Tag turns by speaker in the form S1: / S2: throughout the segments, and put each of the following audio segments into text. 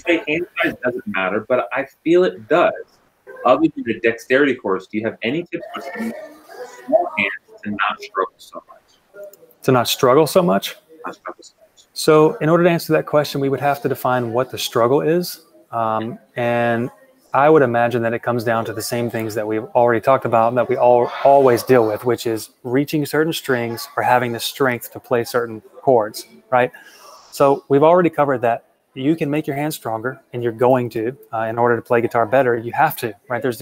S1: say hand size doesn't matter, but I feel it does. Other than the dexterity course, do you have any tips for someone with small hands to not struggle so much?
S2: To not struggle so much?
S1: Not struggle so much.
S2: So in order to answer that question, we would have to define what the struggle is. And I would imagine that it comes down to the same things that we've already talked about and that we always deal with, which is reaching certain strings or having the strength to play certain chords, right? So we've already covered that you can make your hands stronger, and you're going to, in order to play guitar better, you have to, right? That's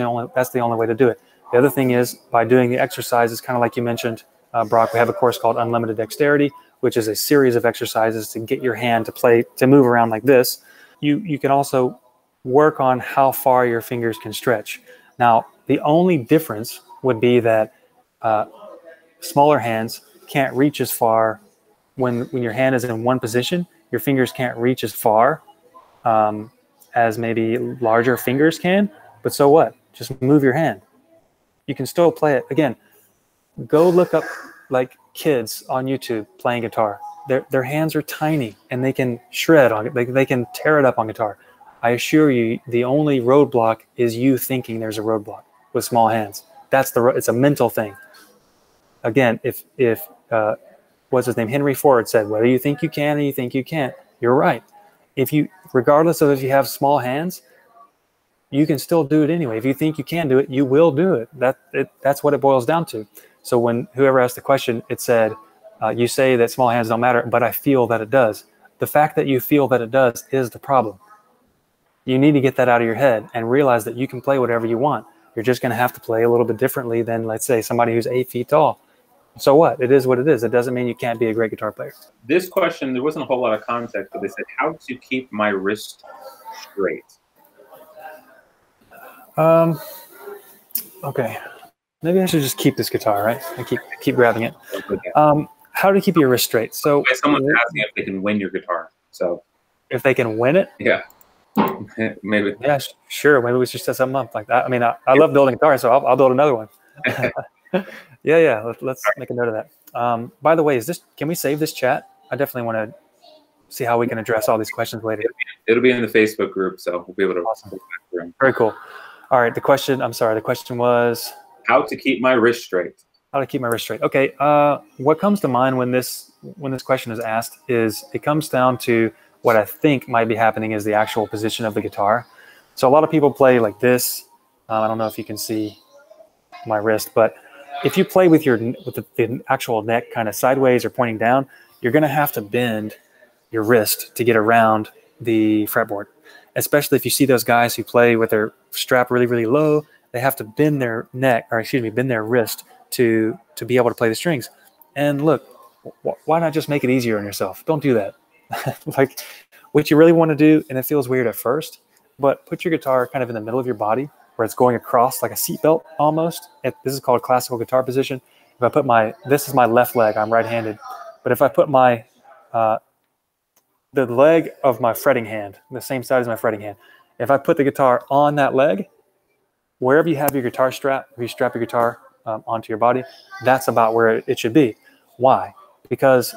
S2: the only way to do it. The other thing is by doing the exercises, kind of like you mentioned, Brock, we have a course called Unlimited Dexterity, which is a series of exercises to get your hand to move around like this. You can also work on how far your fingers can stretch. Now, the only difference would be that smaller hands can't reach as far when your hand is in one position. Your fingers can't reach as far as maybe larger fingers can, but so what? Just move your hand. You can still play it. Again, go look up like kids on YouTube playing guitar. Their hands are tiny and they can shred on it. They can tear it up on guitar. I assure you, the only roadblock is you thinking there's a roadblock with small hands. It's a mental thing. Again, if what's his name? Henry Ford said, whether you think you can or you think you can't, you're right. Regardless of if you have small hands, you can still do it anyway. If you think you can do it, you will do it. That's what it boils down to. So when whoever asked the question, it said, you say that small hands don't matter, but I feel that it does. The fact that you feel that it does is the problem. You need to get that out of your head and realize that you can play whatever you want. You're just going to have to play a little bit differently than, let's say, somebody who's 8 feet tall. So what? It is what it is. It doesn't mean you can't be a great guitar player.
S1: This question, there wasn't a whole lot of context, but they said, how to keep my wrist straight?
S2: Okay. Maybe I should just keep this guitar, right? I keep grabbing it. How to keep your wrist straight? So
S1: someone's asking if they can win your guitar. So
S2: if they can win it?
S1: Yeah. Maybe.
S2: Yeah, sure. Maybe we should set something up like that. I mean, I love building guitars, so I'll build another one. Yeah. Let's make a note of that. By the way, can we save this chat? I definitely want to see how we can address all these questions later.
S1: It'll be in the Facebook group, so we'll be able to.
S2: Awesome. Very cool. All right. The question was
S1: how to keep my wrist straight.
S2: How to keep my wrist straight. Okay. What comes to mind when this question is asked is it comes down to what I think might be happening is the actual position of the guitar. So a lot of people play like this. I don't know if you can see my wrist, but if you play with the actual neck kind of sideways or pointing down, you're going to have to bend your wrist to get around the fretboard. Especially if you see those guys who play with their strap really, really low, they have to bend their bend their wrist to be able to play the strings. And look, why not just make it easier on yourself? Don't do that. Like what you really want to do, and it feels weird at first, but put your guitar kind of in the middle of your body where it's going across like a seatbelt almost. This is called classical guitar position. If I put this is my left leg, I'm right-handed, but if I put the leg of my fretting hand, the same side as my fretting hand, if I put the guitar on that leg, wherever you have your guitar strap, if you strap your guitar onto your body, that's about where it should be. Why? Because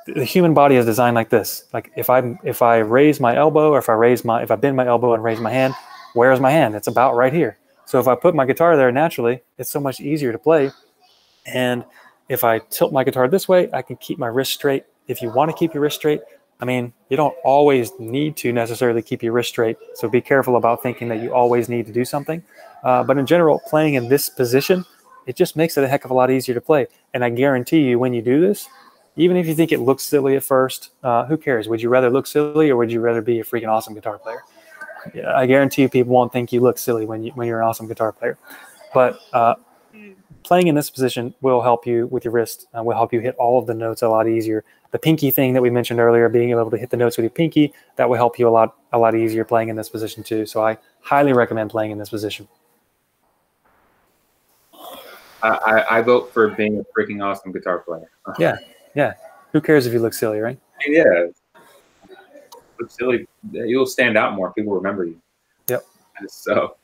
S2: the human body is designed like this. Like if I raise my elbow, or if I bend my elbow and raise my hand, where is my hand? It's about right here. So if I put my guitar there naturally, it's so much easier to play. And if I tilt my guitar this way, I can keep my wrist straight. If you want to keep your wrist straight, I mean, you don't always need to necessarily keep your wrist straight. So be careful about thinking that you always need to do something. But in general, playing in this position, it just makes it a heck of a lot easier to play. And I guarantee you, when you do this, even if you think it looks silly at first, who cares? Would you rather look silly, or would you rather be a freaking awesome guitar player? Yeah, I guarantee you people won't think you look silly when you're an awesome guitar player. But playing in this position will help you with your wrist, will help you hit all of the notes a lot easier. The pinky thing that we mentioned earlier, being able to hit the notes with your pinky, that will help you a lot easier playing in this position too. So I highly recommend playing in this position.
S1: I vote for being a freaking awesome guitar player.
S2: Yeah. Who cares if you look silly, right?
S1: Yeah. Look silly, you'll stand out more. People remember you.
S2: Yep.
S1: So